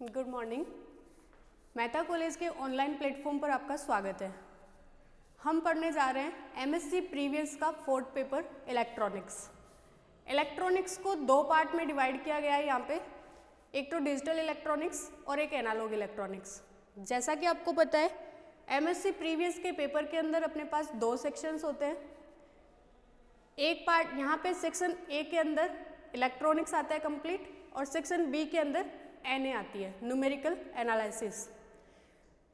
Good morning. Mehta college के online platform पर आपका स्वागत है। हम पढ़ने जा रहे हैं एमएससी प्रीवियस का फोर्थ पेपर इलेक्ट्रॉनिक्स। इलेक्ट्रॉनिक्स को दो पार्ट में डिवाइड किया गया है यहाँ पे, एक तो डिजिटल इलेक्ट्रॉनिक्स और एक एनालॉग इलेक्ट्रॉनिक्स। जैसा कि आपको पता है एमएससी प्रीवियस के पेपर के अंदर अपने पास दो सेक्शंस होते हैं। एक पार्ट यहाँ पे सेक्शन ए के अंदर इलेक्ट्रॉनिक्स आता है कंप्लीट, और सेक्शन बी के अंदर एनए आती है, न्यूमेरिकल एनालिसिस।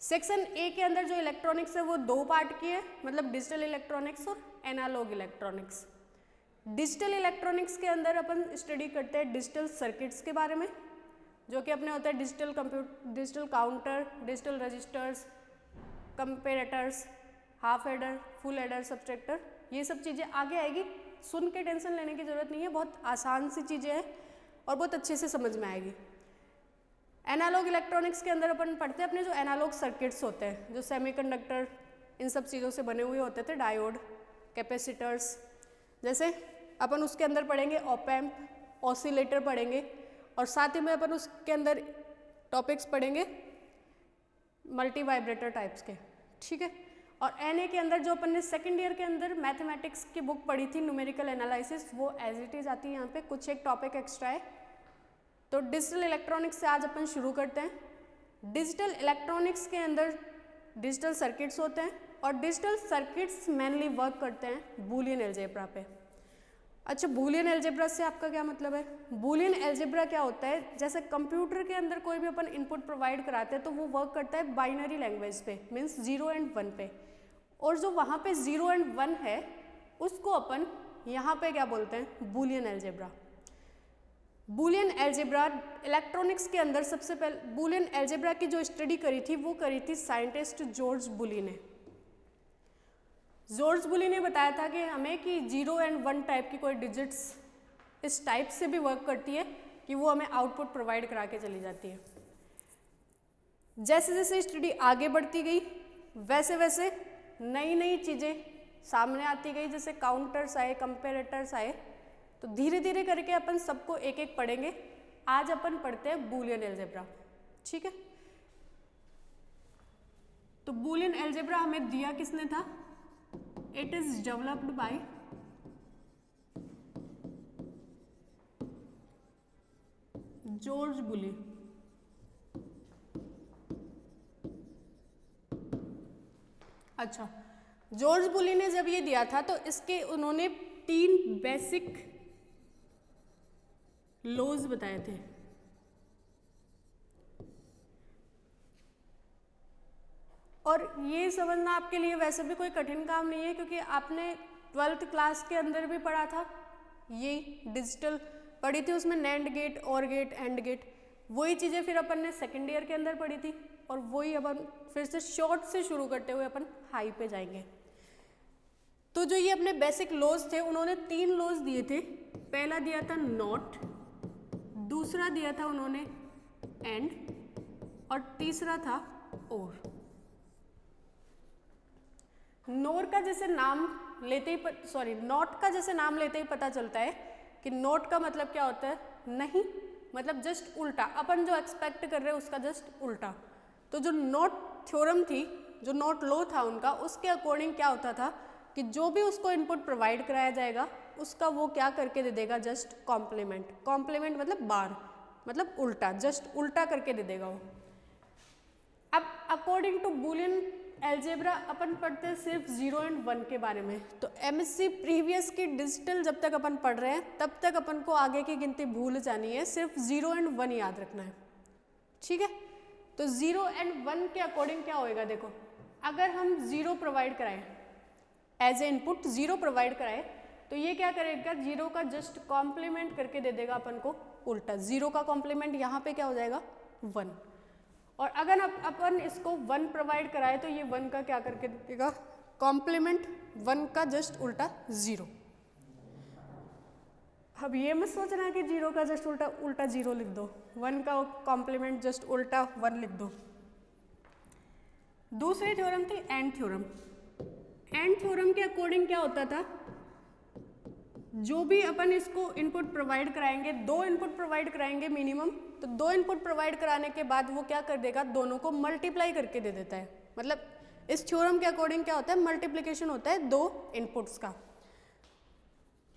सेक्शन ए के अंदर जो इलेक्ट्रॉनिक्स है वो दो पार्ट की है, मतलब डिजिटल इलेक्ट्रॉनिक्स और एनालॉग इलेक्ट्रॉनिक्स। डिजिटल इलेक्ट्रॉनिक्स के अंदर अपन स्टडी करते हैं डिजिटल सर्किट्स के बारे में, जो कि अपने होते हैं digital counter, digital registers, comparators, half adder, full adder, subtractor. ये सब चीज़ें आगे आएगी, सुन के टेंशन लेने की ज़रूरत नहीं है, बहुत आसान सी चीज़ें हैं और बहुत अच्छे से समझ में आएगी। एनालॉग इलेक्ट्रॉनिक्स के अंदर अपन पढ़ते हैं अपने जो एनालॉग सर्किट्स होते हैं, जो सेमीकंडक्टर इन सब चीज़ों से बने हुए होते थे, डायोड, कैपेसिटर्स। जैसे अपन उसके अंदर पढ़ेंगे ऑप एम्प, ऑसिलेटर पढ़ेंगे, और साथ ही में अपन उसके अंदर टॉपिक्स पढ़ेंगे मल्टी वाइब्रेटर टाइप्स के, ठीक है। और एनए के अंदर जो अपन ने सेकेंड ईयर के अंदर मैथमेटिक्स की बुक पढ़ी थी न्यूमेरिकल एनालिसिस, वो एज इट इज़ आती है यहाँ पे, कुछ एक टॉपिक एक्स्ट्रा है। तो डिजिटल इलेक्ट्रॉनिक्स से आज अपन शुरू करते हैं। डिजिटल इलेक्ट्रॉनिक्स के अंदर डिजिटल सर्किट्स होते हैं, और डिजिटल सर्किट्स मेनली वर्क करते हैं बूलियन अलजेब्रा पे। अच्छा, बूलियन अलजेब्रा से आपका क्या मतलब है? बूलियन अलजेब्रा क्या होता है? जैसे कंप्यूटर के अंदर कोई भी अपन इनपुट प्रोवाइड कराते हैं तो वो वर्क करता है बाइनरी लैंग्वेज पे, मीन्स 0 एंड 1 पे, और जो वहाँ पे 0 एंड 1 है उसको अपन यहाँ पे क्या बोलते हैं? Boolean algebra. Boolean algebra electronics के अंदर सबसे पहले बूलियन अलजेब्रा की जो स्टडी करी थी वो करी थी साइंटिस्ट जॉर्ज बुली ने। जॉर्ज बुली ने बताया था कि हमें कि 0 एंड 1 टाइप की कोई डिजिट्स इस टाइप से भी वर्क करती है कि वो हमें आउटपुट प्रोवाइड करा के चली जाती है। जैसे जैसे स्टडी आगे बढ़ती गई वैसे वैसे नई नई चीज़ें सामने आती गई, जैसे काउंटर्स आए, कंपेरेटर्स आए, तो धीरे धीरे करके अपन सबको एक एक पढ़ेंगे। आज अपन पढ़ते हैं बूलियन अलजेब्रा, ठीक है। तो बूलियन अलजेब्रा हमें दिया किसने था? It is developed by George Boole. अच्छा, जॉर्ज बुली ने जब ये दिया था तो इसके उन्होंने 3 बेसिक लॉज बताए थे। और ये समझना आपके लिए वैसे भी कोई कठिन काम नहीं है, क्योंकि आपने 12th क्लास के अंदर भी पढ़ा था, ये डिजिटल पढ़ी थी, उसमें नैंड गेट, और गेट, एंड गेट, वही चीज़ें फिर अपन ने सेकेंड ईयर के अंदर पढ़ी थी, और वही अपन फिर से शॉर्ट से शुरू करते हुए अपन हाई पे जाएंगे। तो जो ये अपने बेसिक लॉज थे, उन्होंने 3 लॉज दिए थे। पहला दिया था नॉट, दूसरा दिया था उन्होंने एंड, और तीसरा था और। नॉट का जैसे नाम लेते ही पता चलता है कि नॉट का मतलब क्या होता है? नहीं, मतलब जस्ट उल्टा, अपन जो एक्सपेक्ट कर रहे हैं उसका जस्ट उल्टा। तो जो नॉट थ्योरम थी, जो नॉट लॉ था उनका, उसके अकॉर्डिंग क्या होता था कि जो भी उसको इनपुट प्रोवाइड कराया जाएगा उसका वो क्या करके दे देगा? Just complement. कॉम्प्लीमेंट मतलब बार, मतलब उल्टा, जस्ट उल्टा करके दे देगा वो। अब अकॉर्डिंग टू बूलियन अलजेब्रा अपन पढ़ते हैं सिर्फ 0 एंड 1 के बारे में। तो एमएससी प्रीवियस की डिजिटल जब तक अपन पढ़ रहे हैं तब तक अपन को आगे की गिनती भूल जानी है, सिर्फ 0 एंड 1 याद रखना है, ठीक है। तो 0 एंड 1 के अकॉर्डिंग क्या होएगा? देखो, अगर हम 0 प्रोवाइड कराएं एज ए इनपुट, 0 प्रोवाइड कराएं, तो ये क्या करेगा? 0 का जस्ट कॉम्प्लीमेंट करके दे देगा अपन को उल्टा। 0 का कॉम्प्लीमेंट यहाँ पे क्या हो जाएगा? 1। और अगर अपन इसको 1 प्रोवाइड कराए तो ये 1 का क्या करके देगा? कॉम्प्लीमेंट 1 का जस्ट उल्टा 0। अब ये मत सोचना कि 0 का जस्ट उल्टा 0 लिख दो, 1 का कॉम्प्लीमेंट जस्ट उल्टा 1 लिख दो। दूसरी थ्योरम थी एंड थ्योरम। एंड थ्योरम के अकॉर्डिंग क्या होता था? जो भी अपन इसको इनपुट प्रोवाइड कराएंगे, 2 इनपुट प्रोवाइड कराएंगे मिनिमम, तो 2 इनपुट प्रोवाइड कराने के बाद वो क्या कर देगा, दोनों को मल्टीप्लाई करके दे देता है। मतलब इस थ्योरम के अकॉर्डिंग क्या होता है, मल्टीप्लिकेशन होता है 2 इनपुट्स का।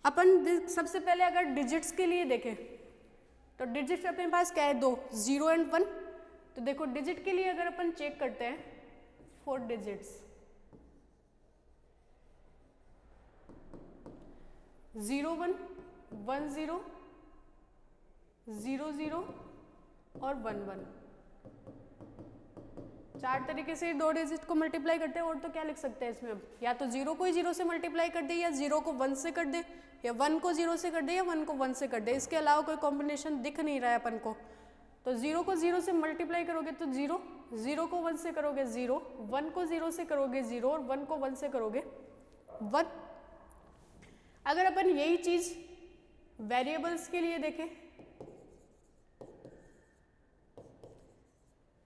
अपन सबसे पहले अगर डिजिट्स के लिए देखें तो डिजिट्स अपने पास क्या है, 2, 0 एंड 1। तो देखो डिजिट के लिए अगर अपन चेक करते हैं 4 डिजिट्स, 0 1 1 0 0 0 और 1 1। 4 तरीके से 2 डिजिट को मल्टीप्लाई करते हैं। और तो क्या लिख सकते हैं इसमें, अब या तो 0 को ही 0 से मल्टीप्लाई कर दे, या 0 को 1 से कर दे, या 1 को 0 से कर दे, या 1 को 1 से कर दे। इसके अलावा कोई कॉम्बिनेशन दिख नहीं रहा है अपन को। तो 0 को 0 से मल्टीप्लाई करोगे तो 0, 0 को 1 से करोगे 0, 1 को 0 से करोगे 0 और 1 को 1 से करोगे 1। अगर अपन यही चीज वेरिएबल्स के लिए देखें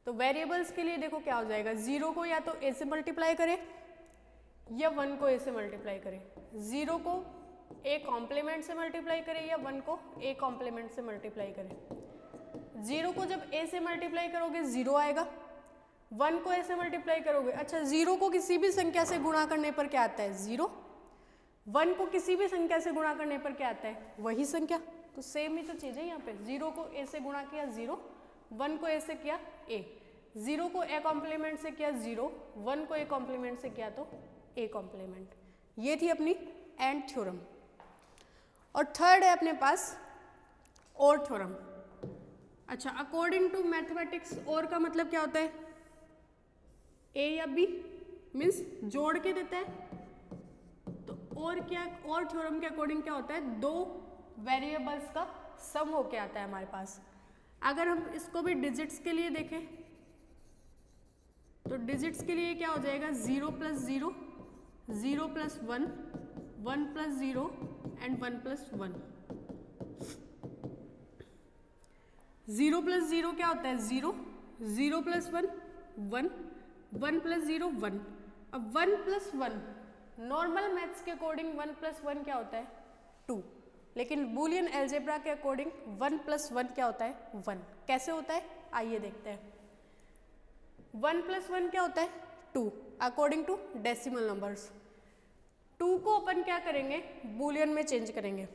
तो वेरिएबल्स के लिए देखो क्या हो जाएगा, 0 को या तो a से मल्टीप्लाई करें या 1 को a से मल्टीप्लाई करें, 0 को a कॉम्प्लीमेंट से मल्टीप्लाई करें या 1 को a कॉम्प्लीमेंट से मल्टीप्लाई करें। 0 को जब a से मल्टीप्लाई करोगे 0 आएगा, 1 को a से मल्टीप्लाई करोगे, अच्छा 0 को किसी भी संख्या से गुणा करने पर क्या आता है, 0। 1 को किसी भी संख्या से गुणा करने पर क्या आता है, वही संख्या। तो सेम ही तो चीज़ है यहाँ पे, 0 को a से गुणा किया 0, 1 को a से किया a, 0 को a कॉम्प्लीमेंट से किया 0, 1 को a कॉम्प्लीमेंट से किया तो a कॉम्प्लीमेंट। ये थी अपनी एंड थ्योरम। और थर्ड है अपने पास और थ्योरम। अच्छा, अकॉर्डिंग टू मैथमेटिक्स और का मतलब क्या होता है, a या b मीन्स जोड़ के देता है। तो और क्या, और थ्योरम के अकॉर्डिंग क्या होता है, 2 वेरिएबल्स का सम होके आता है हमारे पास। अगर हम इसको भी डिजिट्स के लिए देखें तो डिजिट्स के लिए क्या हो जाएगा, 0 + 0, 0 + 1, 1 + 0 एंड 1 + 1। 0 + 0 क्या होता है, 0, 0 + 1 1, 1 + 0 1। अब 1 + 1 नॉर्मल मैथ्स के अकॉर्डिंग 1 + 1 क्या होता है, 2। लेकिन बूलियन अलजेब्रा के अकॉर्डिंग 1 + 1 क्या होता है, 1। कैसे होता है आइए देखते हैं। 1 + 1 क्या होता है, 2 अकॉर्डिंग टू डेसिमल नंबर्स। 2 को अपन क्या करेंगे, बूलियन में चेंज करेंगे।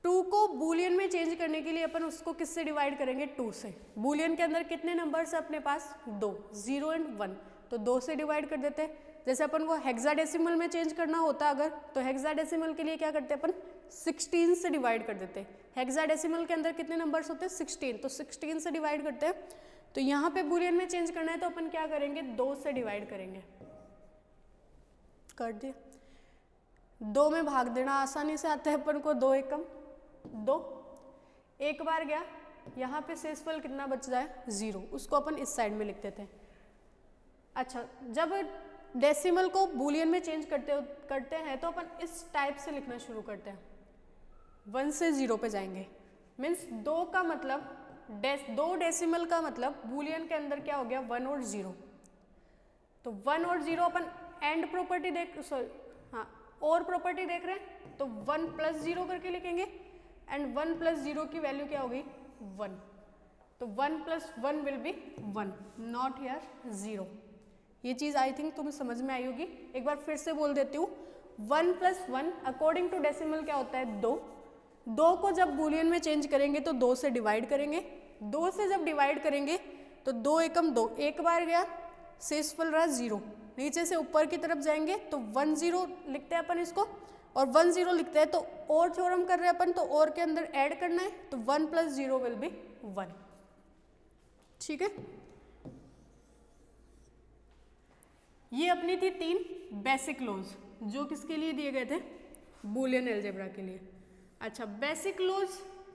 2 को बूलियन में चेंज करने के लिए अपन उसको किससे डिवाइड करेंगे, 2 से। बूलियन के अंदर कितने नंबर्स है अपने पास, 2, 0 एंड 1। तो 2 से डिवाइड कर देते हैं। जैसे अपन को हेक्साडेसिमल में चेंज करना होता अगर, तो हेक्साडेसिमल के लिए क्या करते हैं अपन, 16 से डिवाइड कर देते हैं। हेक्साडेसिमल के अंदर कितने नंबर्स होते हैं, 16, तो 16 से डिवाइड करते हैं। तो यहाँ पे बूलियन में चेंज करना है तो अपन क्या करेंगे, 2 से डिवाइड करेंगे। कर दिया, 2 में भाग देना आसानी से आता है अपन को, 2 एकम 2, एक बार गया, यहाँ पे शेषफल कितना बच जाए, 0, उसको अपन इस साइड में लिख देते हैं। अच्छा, जब डेसिमल को बूलियन में चेंज करते हैं तो अपन इस टाइप से लिखना शुरू करते हैं, 1 से 0 पे जाएंगे। मीन्स 2 का मतलब 2 डेसिमल का मतलब बूलियन के अंदर क्या हो गया, 1 और 0। तो 1 और 0 अपन एंड प्रॉपर्टी और प्रॉपर्टी देख रहे हैं, तो 1 + 0 करके लिखेंगे एंड 1 + 0 की वैल्यू क्या होगी, 1। तो 1 + 1 विल बी 1, नॉट हियर 0। ये चीज़ आई थिंक तुम्हें समझ में आई होगी। एक बार फिर से बोल देती हूँ, 1 + 1 अकॉर्डिंग टू डेसिमल क्या होता है, 2। 2 को जब बूलियन में चेंज करेंगे तो 2 से डिवाइड करेंगे। 2 से जब डिवाइड करेंगे तो 2 एकम 2, एक बार गया, शेषफल रहा 0। नीचे से ऊपर की तरफ जाएंगे तो 1 0 लिखते हैं अपन इसको, और 1 0 लिखते हैं तो और थ्योरम कर रहे हैं अपन, तो और के अंदर ऐड करना है, तो 1 + 0 विल बी 1। ठीक है, ये अपनी थी 3 बेसिक लॉज जो किसके लिए दिए गए थे, बूलियन अलजेब्रा के लिए। अच्छा, बेसिक लॉज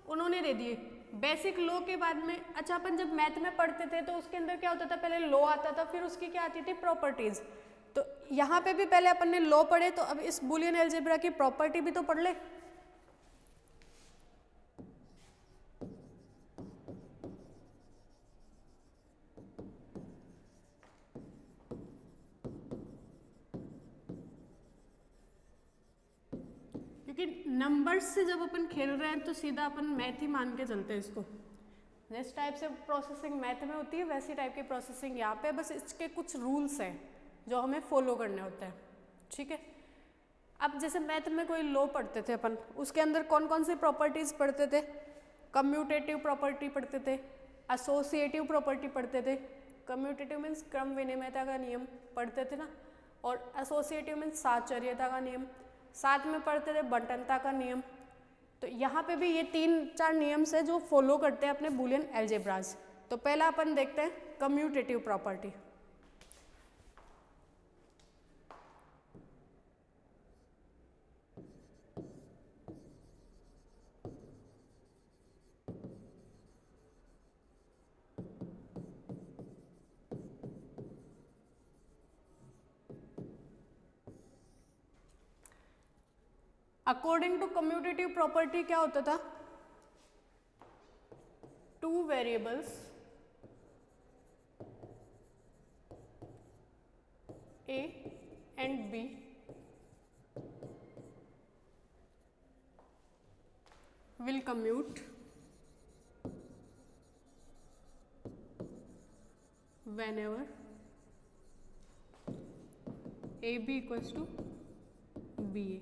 उन्होंने दे दिए। बेसिक लॉ के बाद में, अच्छा अपन जब मैथ में पढ़ते थे तो उसके अंदर क्या होता था, पहले लॉ आता था, फिर उसकी क्या आती थी, प्रॉपर्टीज। तो यहाँ पे भी पहले अपन ने लॉ पढ़े, तो अब इस बूलियन अलजेब्रा की प्रॉपर्टी भी तो पढ़ ले। क्योंकि नंबर्स से जब अपन खेल रहे हैं तो सीधा अपन मैथ ही मान के चलते हैं इसको। जिस टाइप से प्रोसेसिंग मैथ में होती है वैसी टाइप की प्रोसेसिंग यहाँ पे, बस इसके कुछ रूल्स हैं जो हमें फॉलो करने होते हैं, ठीक है। अब जैसे मैथ में कोई लॉ पढ़ते थे अपन, उसके अंदर कौन कौन सी प्रॉपर्टीज पढ़ते थे? कम्यूटेटिव प्रॉपर्टी पढ़ते थे, एसोसिएटिव प्रॉपर्टी पढ़ते थे। कम्यूटेटिव मीन्स क्रम विनिमयता का नियम पढ़ते थे ना, और एसोसिएटिव मीन्स साहचर्यता का नियम, साथ में पढ़ते थे बंटनता का नियम। तो यहाँ पे भी ये 3-4 नियम से जो फॉलो करते हैं अपने बूलियन एल्जेब्राज। तो पहला अपन देखते हैं commutative property. According to commutative property क्या होता था? 2 variables A and B will commute whenever AB equals to BA।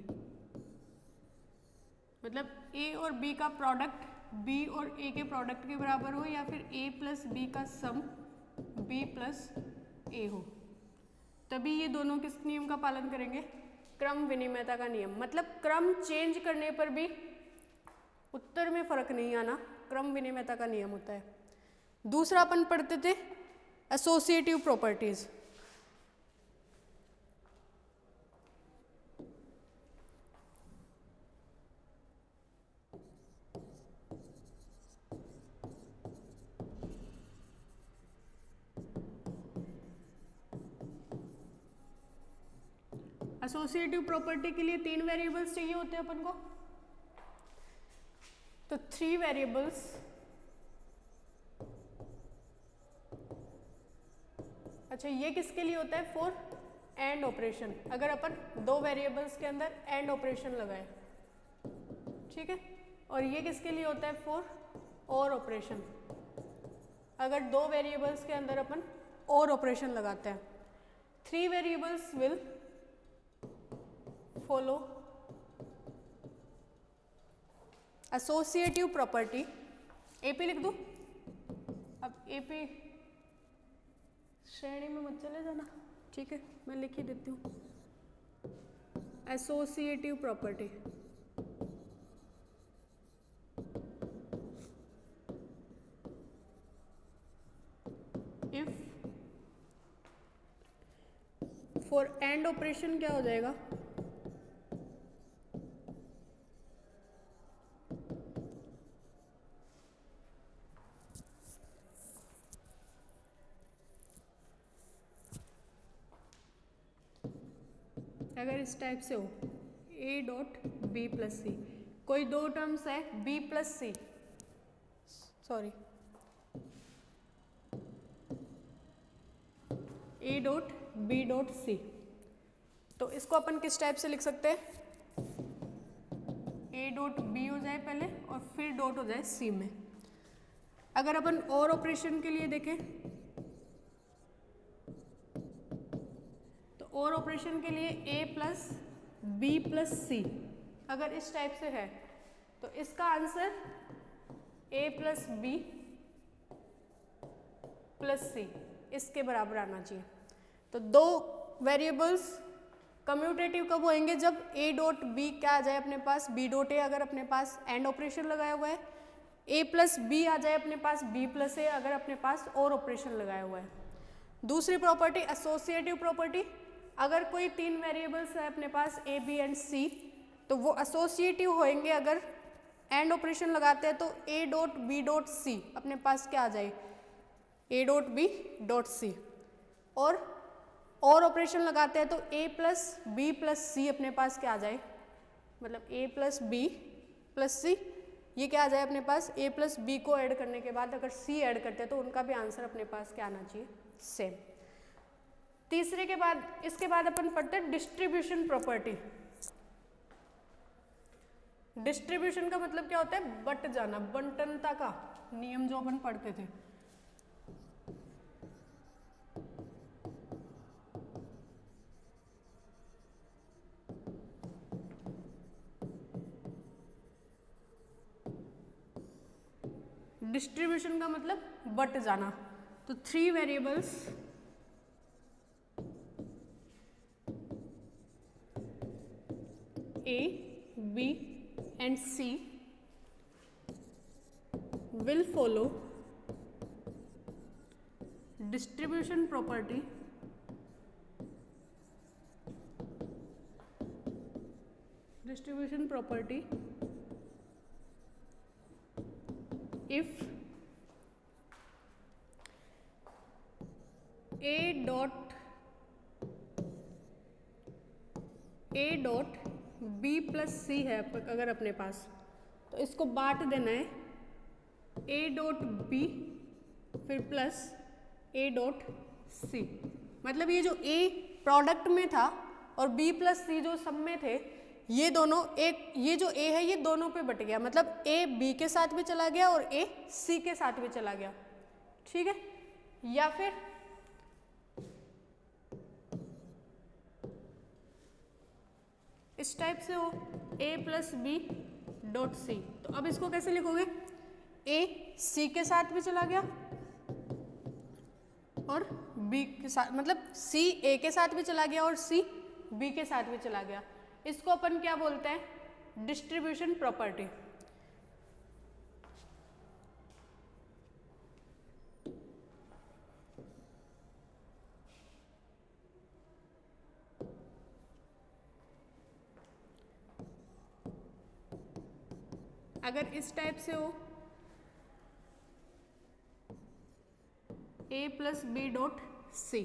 मतलब A और B का प्रोडक्ट B और A के प्रोडक्ट के बराबर हो, या फिर A प्लस B का सम B प्लस A हो, तभी ये दोनों किस नियम का पालन करेंगे? क्रम विनिमयता का नियम। मतलब क्रम चेंज करने पर भी उत्तर में फर्क नहीं आना, क्रम विनिमयता का नियम होता है। दूसरा अपन पढ़ते थे एसोसिएटिव प्रॉपर्टीज। एसोसिएटिव प्रॉपर्टी के लिए 3 वेरिएबल्स चाहिए होते हैं अपन को, तो 3 वेरिएबल्स अच्छा ये किसके लिए होता है? For and operation. अगर अपन 2 वेरिएबल्स के अंदर एंड ऑपरेशन लगाए, ठीक है। और ये किसके लिए होता है? फॉर और ऑपरेशन। अगर 2 वेरिएबल्स के अंदर अपन और ऑपरेशन लगाते हैं। 3 variables will follow associative property. AP लिख दूं? अब एपी श्रेणी में मत चले जाना, ठीक है, मैं लिख ही देती हूँ। Associative property if for and operation क्या हो जाएगा? अगर इस टाइप से हो A dot B plus c, कोई 2 टर्म्स है B plus c, sorry A dot B dot c, तो इसको अपन किस टाइप से लिख सकते हैं? A डॉट B हो जाए पहले और फिर डॉट हो जाए C में। अगर अपन और ऑपरेशन के लिए देखें तो और ऑपरेशन के लिए A plus B plus C अगर इस टाइप से है तो इसका answer A plus B plus C इसके बराबर आना चाहिए। तो 2 वेरिएबल्स कम्यूटेटिव कब होंगे? जब A डॉट B क्या आ जाए अपने पास, B डॉट A अगर अपने पास एंड ऑपरेशन लगाया हुआ है, A प्लस B आ जाए अपने पास, B प्लस A अगर अपने पास और ऑपरेशन लगाया हुआ है। दूसरी प्रॉपर्टी एसोसिएटिव प्रॉपर्टी, अगर कोई 3 वेरिएबल्स है अपने पास A B एंड C तो वो एसोसिएटिव होंगे अगर एंड ऑपरेशन लगाते हैं तो A dot B dot C अपने पास क्या आ जाए? A dot B dot C। और ऑपरेशन लगाते हैं तो A plus B plus C अपने पास क्या आ जाए? मतलब A plus B plus C ये क्या आ जाए अपने पास? A प्लस B को ऐड करने के बाद अगर C ऐड करते हैं तो उनका भी आंसर अपने पास क्या आना चाहिए? सेम। तीसरे के बाद इसके बाद अपन पढ़ते हैं डिस्ट्रीब्यूशन प्रॉपर्टी। डिस्ट्रीब्यूशन का मतलब क्या होता है? बट जाना, बंटनता का नियम जो अपन पढ़ते थे। डिस्ट्रीब्यूशन का मतलब बट जाना। तो 3 variables A, B and C will follow distribution property if A dot B plus C है अगर अपने पास, तो इसको बांट देना है A डॉट B फिर प्लस A डॉट C। मतलब ये जो A प्रोडक्ट में था और B प्लस C जो सब में थे, ये दोनों एक, ये जो A है ये दोनों पे बट गया, मतलब A B के साथ भी चला गया और A C के साथ भी चला गया। ठीक है, या फिर इस टाइप से हो A plus B dot c. तो अब इसको कैसे लिखोगे? A C के साथ भी चला गया और B के साथ, मतलब C A के साथ भी चला गया और C B के साथ भी चला गया। इसको अपन क्या बोलते हैं? Distribution property. अगर इस टाइप से हो A plus B dot c,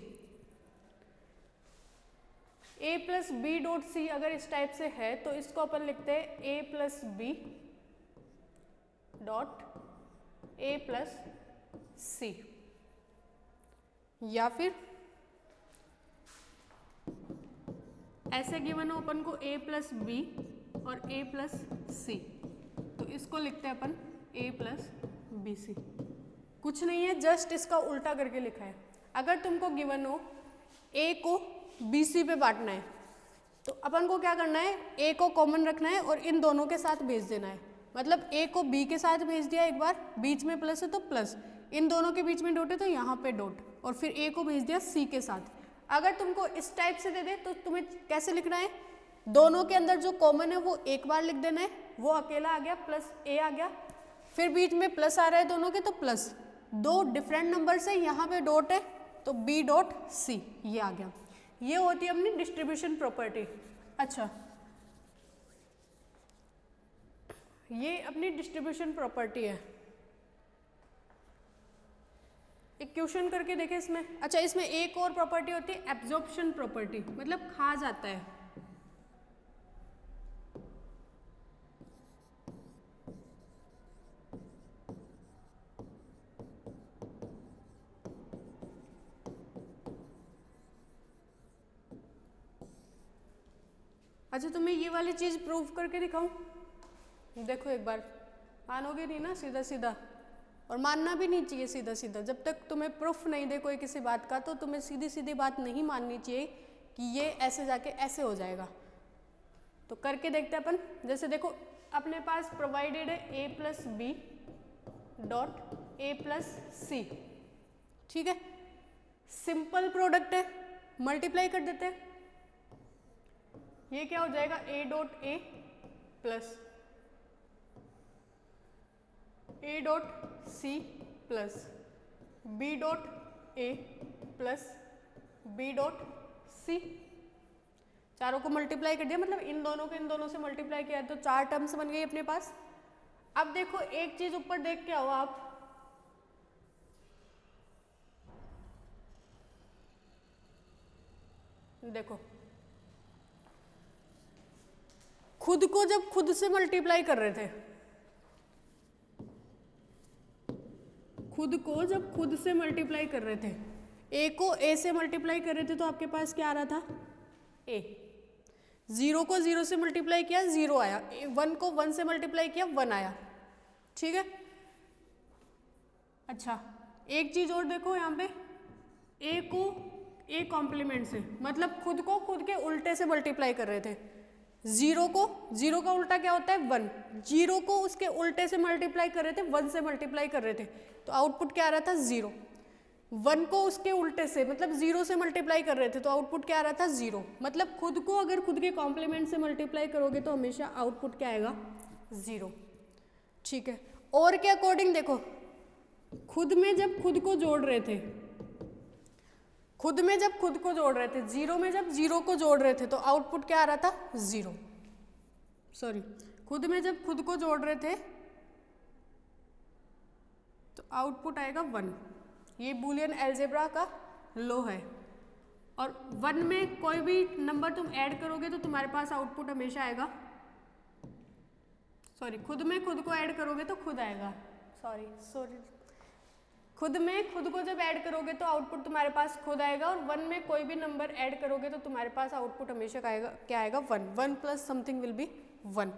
A plus B dot c अगर इस टाइप से है तो इसको अपन लिखते हैं A plus B dot A plus C. या फिर ऐसे गिवन हो अपन को A प्लस बी और A प्लस सी, तो इसको लिखते हैं अपन A प्लस बी सी। कुछ नहीं है, जस्ट इसका उल्टा करके लिखा है। अगर तुमको गिवन हो A को बी सी पे बांटना है तो अपन को क्या करना है? A को कॉमन रखना है और इन दोनों के साथ भेज देना है। मतलब A को B के साथ भेज दिया एक बार, बीच में प्लस है तो प्लस, इन दोनों के बीच में डॉट है तो यहाँ पे डॉट, और फिर A को भेज दिया C के साथ। अगर तुमको इस टाइप से दे दे तो तुम्हें कैसे लिखना है? दोनों के अंदर जो कॉमन है वो एक बार लिख देना है, वो अकेला आ गया प्लस A आ गया, फिर बीच में प्लस आ रहा है दोनों के तो प्लस, दो डिफरेंट नंबर से यहाँ पे डॉट है तो B डॉट C ये आ गया। ये होती है अपनी डिस्ट्रीब्यूशन प्रॉपर्टी। अच्छा, ये अपनी डिस्ट्रीब्यूशन प्रॉपर्टी है। एक क्वेश्चन करके देखें इसमें। अच्छा, इसमें एक और प्रॉपर्टी होती है एब्जॉर्प्शन प्रॉपर्टी, मतलब खा जाता है। अच्छा, तुम्हें ये वाली चीज प्रूव करके दिखाऊं? देखो एक बार, मानोगे नहीं ना सीधा सीधा, और मानना भी नहीं चाहिए सीधा सीधा। जब तक तुम्हें प्रूफ नहीं दे कोई किसी बात का तो तुम्हें सीधी सीधी बात नहीं माननी चाहिए कि ये ऐसे जाके ऐसे हो जाएगा। तो करके देखते हैं अपन। जैसे देखो, अपने पास प्रोवाइडेड है A plus B dot A plus C. ठीक है, सिंपल प्रोडक्ट है, मल्टीप्लाई कर देते हैं। ये क्या हो जाएगा? A dot A plus A dot C plus B dot A plus B dot C। चारों को मल्टीप्लाई कर दिया, मतलब इन दोनों को इन दोनों से मल्टीप्लाई किया तो 4 टर्म्स बन गई अपने पास। अब देखो एक चीज ऊपर देख के आओ आप, देखो खुद को जब खुद से मल्टीप्लाई कर रहे थे, खुद को जब खुद से मल्टीप्लाई कर रहे थे, A को A से मल्टीप्लाई कर रहे थे तो आपके पास क्या आ रहा था? A। 0 को 0 से मल्टीप्लाई किया 0 आया, 1 को 1 से मल्टीप्लाई किया 1 आया, ठीक है। अच्छा एक चीज और देखो यहाँ पे, a को a कॉम्प्लीमेंट से, मतलब खुद को खुद के उल्टे से मल्टीप्लाई कर रहे थे। 0 का उल्टा क्या होता है 1, 0 को उसके उल्टे से मल्टीप्लाई कर रहे थे, 1 से मल्टीप्लाई कर रहे थे, तो आउटपुट क्या आ रहा था 0। 1 को उसके उल्टे से मतलब 0 से मल्टीप्लाई कर रहे थे, तो आउटपुट क्या आ रहा था 0। मतलब खुद को अगर खुद के कॉम्प्लीमेंट से मल्टीप्लाई करोगे तो हमेशा आउटपुट क्या आएगा 0, ठीक है। और के अकॉर्डिंग देखो, खुद में जब खुद को जोड़ रहे थे, खुद में जब खुद को जोड़ रहे थे, 0 में जब 0 को जोड़ रहे थे तो आउटपुट क्या आ रहा था 0, सॉरी खुद में जब खुद को जोड़ रहे थे तो आउटपुट आएगा 1। ये बूलियन अलजेब्रा का लॉ है। और 1 में कोई भी नंबर तुम ऐड करोगे तो तुम्हारे पास आउटपुट हमेशा आएगा, सॉरी खुद में खुद को ऐड करोगे तो खुद आएगा, सॉरी खुद में खुद को जब ऐड करोगे तो आउटपुट तुम्हारे पास खुद आएगा, और 1 में कोई भी नंबर ऐड करोगे तो तुम्हारे पास आउटपुट हमेशा आएगा, क्या आएगा 1, 1 प्लस समथिंग विल बी 1।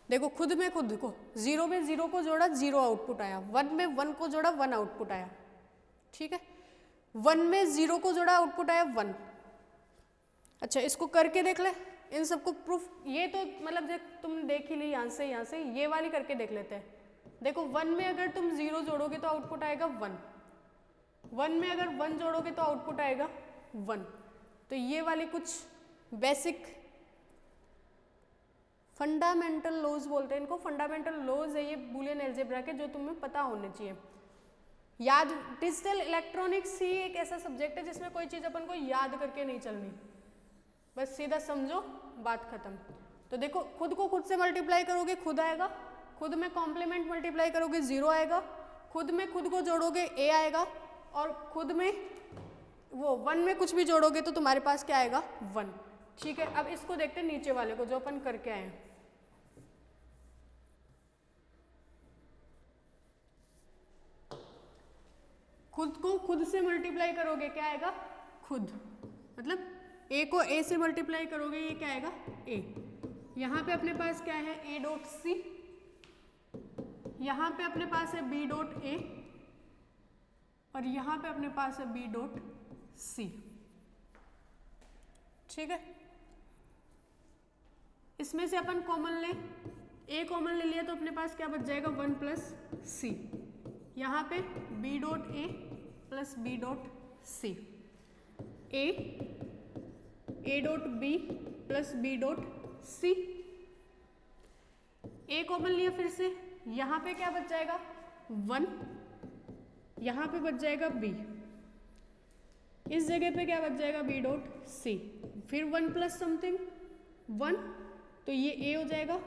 देखो खुद में खुद को, 0 में 0 को जोड़ा 0 आउटपुट आया, 1 में 1 को जोड़ा 1 आउटपुट आया, ठीक है। 1 में 0 को जोड़ा आउटपुट आया 1। अच्छा इसको करके देख ले, इन सबको प्रूफ, ये तो मतलब जब तुम देख ही ली यहाँ से, ये वाली करके देख लेते हैं। देखो 1 में अगर तुम 0 जोड़ोगे तो आउटपुट आएगा 1, 1 में अगर 1 जोड़ोगे तो आउटपुट आएगा 1। तो ये वाली कुछ बेसिक फंडामेंटल लॉज बोलते हैं इनको, फंडामेंटल लॉज है ये बूलियन अलजेब्रा के, जो तुम्हें पता होने चाहिए। याद, डिजिटल इलेक्ट्रॉनिक्स ही एक ऐसा सब्जेक्ट है जिसमें कोई चीज़ अपन को याद करके नहीं चलनी, बस सीधा समझो, बात खत्म। तो देखो खुद को खुद से मल्टीप्लाई करोगे खुद आएगा, खुद में कॉम्प्लीमेंट मल्टीप्लाई करोगे 0 आएगा, खुद में खुद को जोड़ोगे a आएगा, और खुद में वो 1 में कुछ भी जोड़ोगे तो तुम्हारे पास क्या आएगा 1, ठीक है। अब इसको देखते हैं नीचे वाले को जो अपन करके आए हैं। खुद को खुद से मल्टीप्लाई करोगे क्या आएगा खुद, मतलब a को a से मल्टीप्लाई करोगे ये क्या आएगा a। यहाँ पे अपने पास क्या है a डॉट c, यहाँ पे अपने पास है b डॉट a, और यहाँ पे अपने पास है b डॉट c, ठीक है। इसमें से अपन कॉमन लें, a कॉमन ले लिया तो अपने पास क्या बच जाएगा 1 प्लस c, यहाँ पे b dot a plus b dot c, a dot b plus b dot c, a common लिया फिर से, यहाँ पे क्या बच जाएगा 1, यहाँ पे बच जाएगा b, इस जगह पे क्या बच जाएगा b डॉट c, फिर 1 प्लस समथिंग 1, तो ये a हो जाएगा,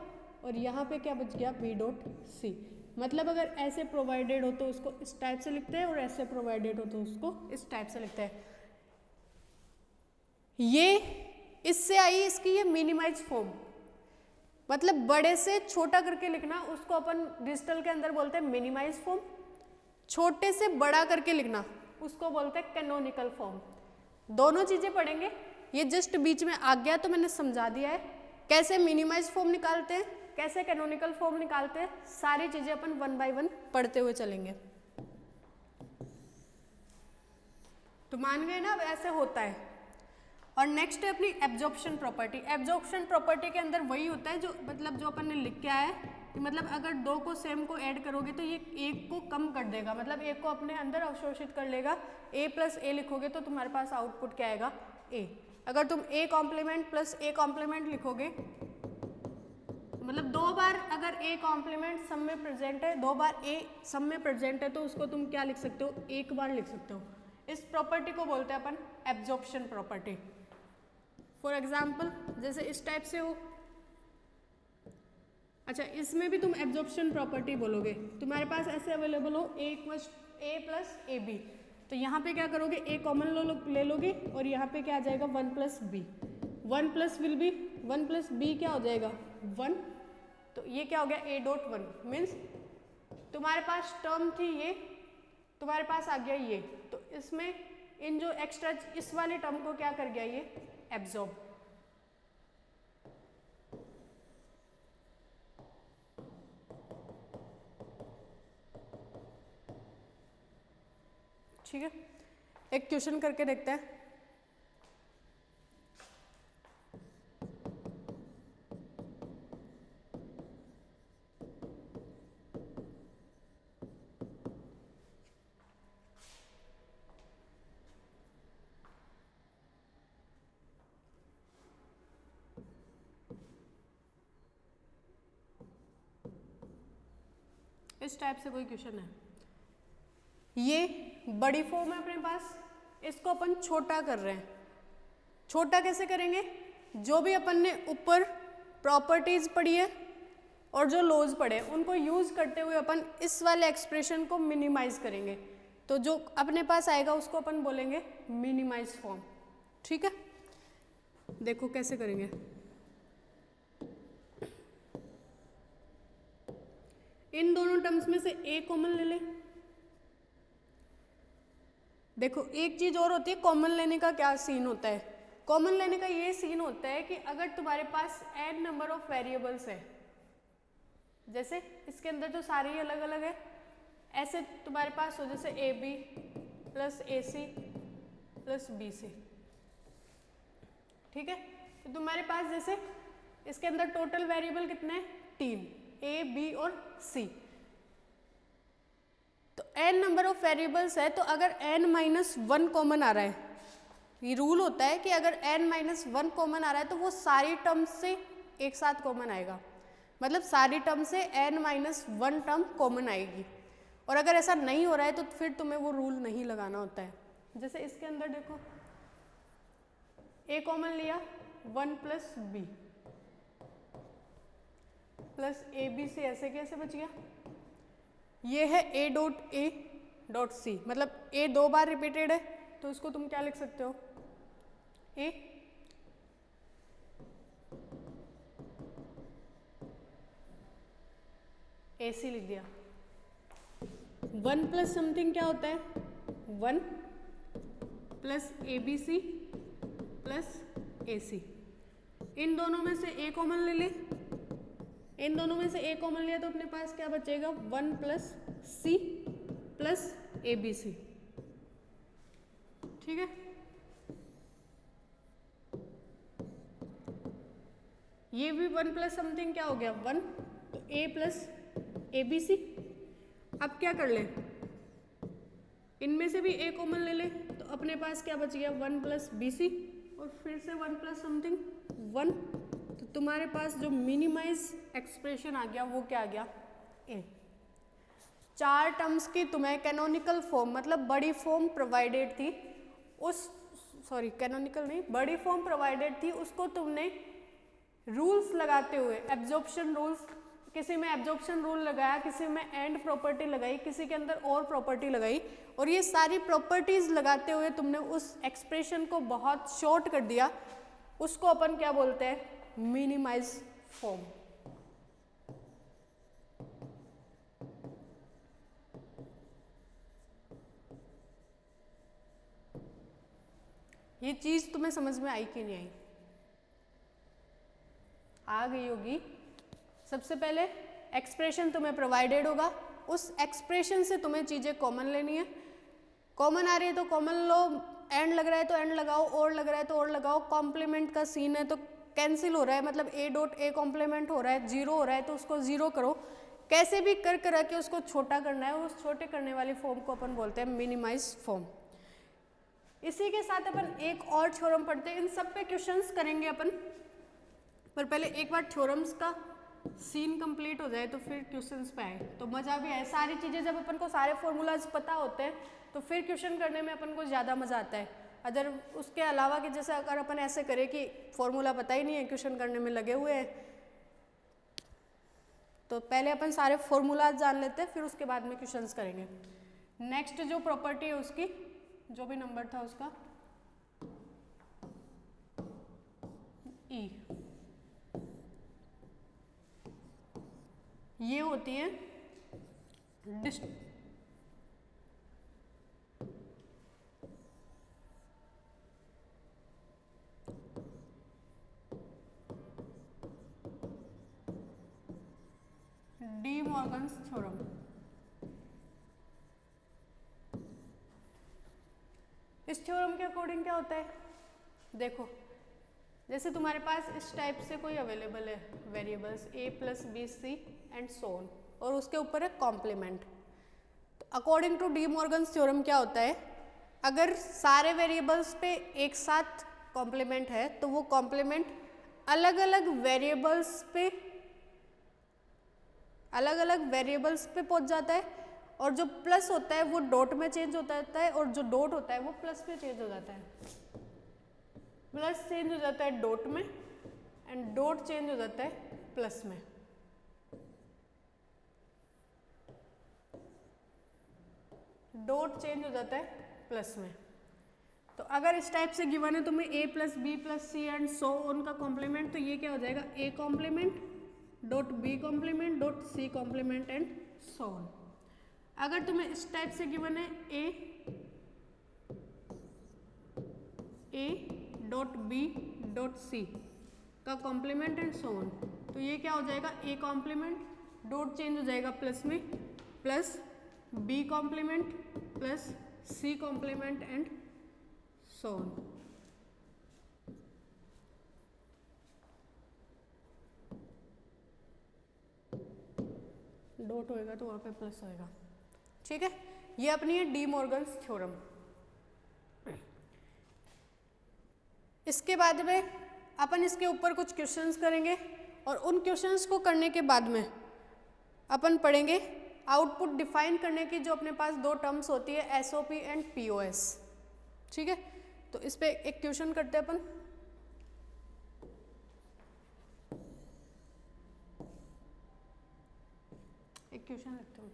और यहाँ पे क्या बच गया b डॉट c। मतलब अगर ऐसे प्रोवाइडेड हो तो उसको इस टाइप से लिखते हैं, और ऐसे प्रोवाइडेड हो तो उसको इस टाइप से लिखते हैं। ये इससे आई इसकी ये मिनिमाइज फॉर्म, मतलब बड़े से छोटा करके लिखना, उसको अपन डिजिटल के अंदर बोलते हैं मिनिमाइज फॉर्म। छोटे से बड़ा करके लिखना उसको बोलते हैं कैनोनिकल फॉर्म। दोनों चीजें पढ़ेंगे, ये जस्ट बीच में आ गया तो मैंने समझा दिया है कैसे मिनिमाइज फॉर्म निकालते हैं, कैसे कैनोनिकल फॉर्म निकालते हैं, सारी चीजें अपन 1 बाय 1 पढ़ते हुए चलेंगे। तो मान गए ना, अब ऐसे होता है। और नेक्स्ट है अपनी एब्जॉर्प्शन प्रॉपर्टी। एब्जॉर्प्शन प्रॉपर्टी के अंदर वही होता है जो मतलब जो अपन ने लिख के आया है कि मतलब अगर दो को सेम को ऐड करोगे तो ये एक को कम कर देगा, मतलब एक को अपने अंदर अवशोषित कर लेगा। a प्लस ए लिखोगे तो तुम्हारे पास आउटपुट क्या आएगा a। अगर तुम a complement plus a complement लिखोगे, मतलब 2 बार अगर a कॉम्प्लीमेंट सम में प्रेजेंट है, 2 बार a सम में प्रेजेंट है, तो उसको तुम क्या लिख सकते हो, एक बार लिख सकते हो। इस प्रॉपर्टी को बोलते हैं अपन एब्जॉर्प्शन प्रॉपर्टी। फॉर एग्जाम्पल जैसे इस टाइप से हो, अच्छा इसमें भी तुम एब्जॉर्प्शन प्रॉपर्टी बोलोगे, तुम्हारे पास ऐसे अवेलेबल हो a प्लस ए बी, तो यहाँ पे क्या करोगे a कॉमन ले लोगे और यहाँ पे क्या आ जाएगा 1 plus b. 1 plus will be 1 plus b क्या हो जाएगा 1, तो ये क्या हो गया a डॉट 1 मीन्स तुम्हारे पास टर्म थी ये, तुम्हारे पास आ गया ये, तो इसमें इन जो एक्स्ट्रा इस वाले टर्म को क्या कर गया ये एब्जॉर्ब। ठीक है, एक क्वेश्चन करके देखते हैं। इस टाइप से कोई क्वेश्चन है, ये बड़ी फॉर्म है अपने पास, इसको अपन छोटा कर रहे हैं। छोटा कैसे करेंगे? जो भी अपन ने ऊपर प्रॉपर्टीज पढ़ी है और जो लॉज पढ़े उनको यूज करते हुए अपन इस वाले एक्सप्रेशन को मिनिमाइज करेंगे। तो जो अपने पास आएगा उसको अपन बोलेंगे मिनिमाइज फॉर्म। ठीक है, देखो कैसे करेंगे। इन दोनों टर्म्स में से ए कॉमन ले ले। देखो एक चीज और होती है, कॉमन लेने का क्या सीन होता है। कॉमन लेने का ये सीन होता है कि अगर तुम्हारे पास n नंबर ऑफ वेरिएबल्स है, जैसे इसके अंदर जो सारे ही अलग अलग है, ऐसे तुम्हारे पास हो जैसे a b plus A c plus B c. ठीक है, तो तुम्हारे पास जैसे इसके अंदर टोटल वेरिएबल कितने हैं? 3, ए बी और सी। तो n नंबर ऑफ वेरिएबल्स है, तो अगर n-1 कॉमन आ रहा है, ये रूल होता है कि अगर n-1 कॉमन आ रहा है तो वो सारी टर्म्स से एक साथ कॉमन आएगा, मतलब सारी टर्म से n-1 टर्म कॉमन आएगी। और अगर ऐसा नहीं हो रहा है तो फिर तुम्हें वो रूल नहीं लगाना होता है। जैसे इसके अंदर देखो a कॉमन लिया, 1 plus b plus A B c, ऐसे कैसे बच गया? ये है a dot a dot c, मतलब a 2 बार रिपीटेड है तो इसको तुम क्या लिख सकते हो? a ए सी लिख दिया। 1 प्लस समथिंग क्या होता है? 1 plus A B C plus A C. इन दोनों में से a कॉमन ले ले, इन दोनों में से a कॉमन लिया तो अपने पास क्या बचेगा? 1 plus c plus A B c. ठीक है, ये भी 1 प्लस समथिंग क्या हो गया? 1, तो a plus A B c. अब क्या कर ले, इनमें से भी a कॉमन ले ले तो अपने पास क्या बच गया? 1 प्लस बी सी और फिर से 1 प्लस समथिंग 1। तो तुम्हारे पास जो मिनिमाइज एक्सप्रेशन आ गया वो क्या आ गया? a। 4 टर्म्स की तुम्हें कैनोनिकल फॉर्म, मतलब बड़ी फॉर्म प्रोवाइडेड थी, उस कैनोनिकल नहीं, बड़ी फॉर्म प्रोवाइडेड थी, उसको तुमने रूल्स लगाते हुए, एब्जॉर्प्शन रूल्स, किसी में एब्जॉर्प्शन रूल लगाया, किसी में एंड प्रॉपर्टी लगाई, किसी के अंदर और प्रॉपर्टी लगाई, और ये सारी प्रॉपर्टीज लगाते हुए तुमने उस एक्सप्रेशन को बहुत शॉर्ट कर दिया। उसको अपन क्या बोलते हैं? Minimize form. ये चीज तुम्हें समझ में आई कि नहीं आई? आ गई होगी। सबसे पहले एक्सप्रेशन तुम्हें प्रोवाइडेड होगा, उस एक्सप्रेशन से तुम्हें चीजें कॉमन लेनी है। कॉमन आ रही है तो कॉमन लो, एंड लग रहा है तो एंड लगाओ, और लग रहा है तो और लगाओ, कॉम्प्लीमेंट का सीन है तो कैंसिल हो रहा है, मतलब a डॉट a कॉम्प्लीमेंट हो रहा है, 0 हो रहा है तो उसको 0 करो। कैसे भी कर के उसको छोटा करना है, उस छोटे करने वाली फॉर्म को अपन बोलते हैं मिनिमाइज फॉर्म। इसी के साथ अपन एक और थ्योरम पढ़ते हैं, इन सब पे क्वेश्चंस करेंगे अपन, पर पहले एक बार थ्योरम्स का सीन कंप्लीट हो जाए तो फिर क्वेश्चंस पे आए तो मज़ा भी आए। सारी चीज़ें जब अपन को सारे फॉर्मूलाज पता होते हैं तो फिर क्वेश्चन करने में अपन को ज़्यादा मज़ा आता है। अगर उसके अलावा कि जैसे अगर अपन ऐसे करें कि फॉर्मूला पता ही नहीं है, क्वेश्चन करने में लगे हुए हैं, तो पहले अपन सारे फॉर्मूलाज जान लेते हैं, फिर उसके बाद में क्वेश्चंस करेंगे। नेक्स्ट जो प्रॉपर्टी है उसकी, जो भी नंबर था उसका, ई, ये होती है डी मॉर्गन्स थ्योरम। इस थ्योरम के अकॉर्डिंग क्या होता है, देखो जैसे तुम्हारे पास इस टाइप से कोई अवेलेबल है variables a plus B c and so on, और उसके ऊपर है कॉम्प्लीमेंट। तो according to De Morgan's theorem क्या होता है, अगर सारे वेरिएबल्स पे एक साथ कॉम्प्लीमेंट है तो वो कॉम्प्लीमेंट अलग अलग वेरिएबल्स पे पहुंच जाता है, और जो प्लस होता है वो डॉट में चेंज होता है, और जो डॉट होता है वो प्लस में चेंज हो जाता है। प्लस चेंज हो जाता है डॉट में एंड डॉट चेंज हो जाता है प्लस में। डॉट चेंज हो जाता है प्लस में। तो अगर इस टाइप से गिवन है तुम्हें a plus b plus c and so on का कॉम्प्लीमेंट, तो ये क्या हो जाएगा a complement dot b complement dot c complement and so on. अगर तुम्हें इस टाइप से गिवन है a dot b dot c का कॉम्प्लीमेंट एंड सो ऑन, तो ये क्या हो जाएगा a कॉम्प्लीमेंट डॉट चेंज हो जाएगा प्लस में plus b complement plus c complement and so on. Dot होएगा तो वहाँ पे प्लस होएगा, ठीक है। ये अपनी है डी मॉर्गन्स थ्योरम। इसके बाद में अपन इसके ऊपर कुछ क्वेश्चंस करेंगे, और उन क्वेश्चंस को करने के बाद में अपन पढ़ेंगे आउटपुट डिफाइन करने की जो अपने पास दो टर्म्स होती है एसओपी एंड पीओएस, ठीक है। तो इस पे एक क्वेश्चन करते हैं अपन। एक क्वेश्चन रखते हैं।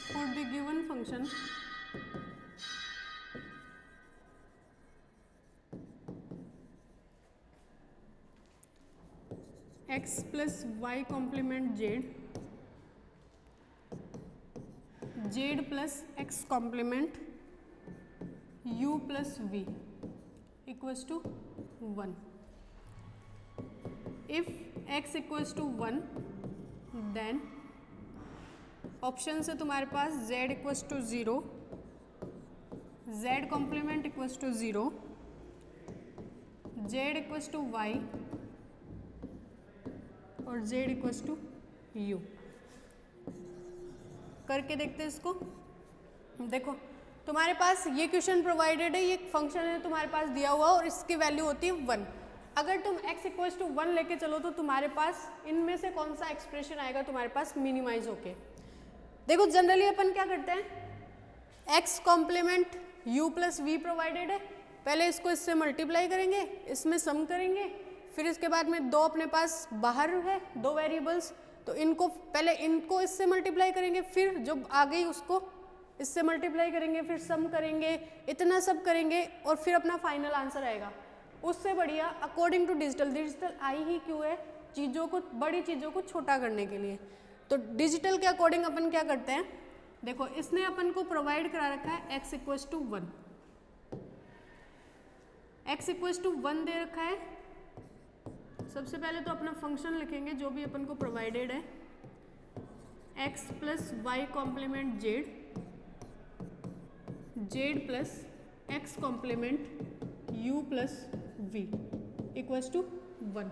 For the given function x plus y complement z, z plus x complement u plus v equals to 1. If x equals to 1, then option से तुम्हारे पास z equals to 0, z complement equals to 0, z equals to y और z equals to u। करके देखते हैं इसको। देखो तुम्हारे पास ये क्वेश्चन प्रोवाइडेड है, ये फंक्शन है तुम्हारे पास दिया हुआ और इसकी वैल्यू होती है 1। अगर तुम x इक्वल्स टू 1 लेके चलो तो तुम्हारे पास इनमें से कौन सा एक्सप्रेशन आएगा तुम्हारे पास मिनिमाइज होके। देखो जनरली अपन क्या करते हैं, x complement u plus v provided है, पहले इसको इससे मल्टीप्लाई करेंगे, इसमें सम करेंगे, फिर इसके बाद में दो अपने पास बाहर है दो वेरिएबल्स, तो इनको पहले इनको इससे मल्टीप्लाई करेंगे, फिर जो आ गई उसको इससे मल्टीप्लाई करेंगे, फिर सम करेंगे, इतना सब करेंगे और फिर अपना फाइनल आंसर आएगा। उससे बढ़िया अकॉर्डिंग टू डिजिटल आई ही क्यों है, चीज़ों को बड़ी चीज़ों को छोटा करने के लिए। तो डिजिटल के अकॉर्डिंग अपन क्या करते हैं, देखो इसने अपन को प्रोवाइड करा रखा है x equals to 1, x equals to 1 दे रखा है। सबसे पहले तो अपना फंक्शन लिखेंगे जो भी अपन को प्रोवाइडेड है, x plus y complement z, z plus x complement u plus v equals to 1,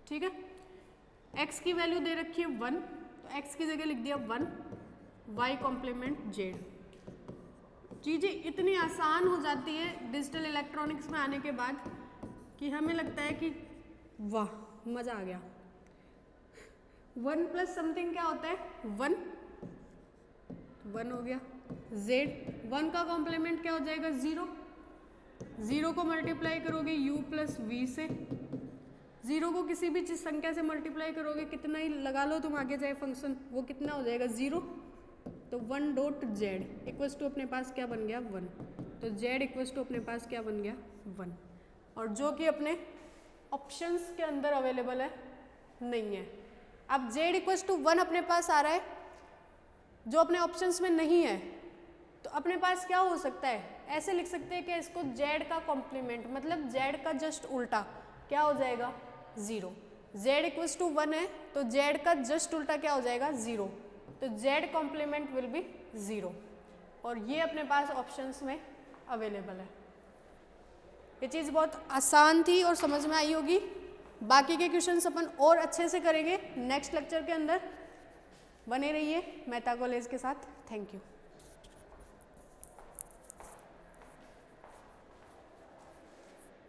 ठीक है। x की वैल्यू दे रखी है 1, तो x की जगह लिख दिया 1, y कॉम्प्लीमेंट z। चीज़ें इतनी आसान हो जाती है डिजिटल इलेक्ट्रॉनिक्स में आने के बाद कि हमें लगता है कि वाह मज़ा आ गया। 1 प्लस समथिंग क्या होता है 1, 1 हो गया। z 1 का कॉम्प्लीमेंट क्या हो जाएगा 0, 0 को मल्टीप्लाई करोगे u प्लस वी से, 0 को किसी भी चीज संख्या से मल्टीप्लाई करोगे, कितना ही लगा लो तुम आगे जाए फंक्शन, वो कितना हो जाएगा 0, तो 1 डॉट जेड इक्वल्स टू अपने पास क्या बन गया 1। तो z इक्वल्स टू अपने पास क्या बन गया 1, और जो कि अपने ऑप्शंस के अंदर अवेलेबल है नहीं है। अब z इक्वल्स टू 1 अपने पास आ रहा है, जो अपने ऑप्शंस में नहीं है, तो अपने पास क्या हो सकता है, ऐसे लिख सकते हैं कि इसको z का कॉम्प्लीमेंट मतलब z का जस्ट उल्टा क्या हो जाएगा 0। z इक्वल्स टू 1 है तो z का जस्ट उल्टा क्या हो जाएगा 0, तो z कॉम्प्लीमेंट विल बी 0, और ये अपने पास ऑप्शंस में अवेलेबल है। ये चीज़ बहुत आसान थी और समझ में आई होगी। बाकी के क्वेश्चंस अपन और अच्छे से करेंगे नेक्स्ट लेक्चर के अंदर। बने रहिए मेहता कॉलेज के साथ। Thank you.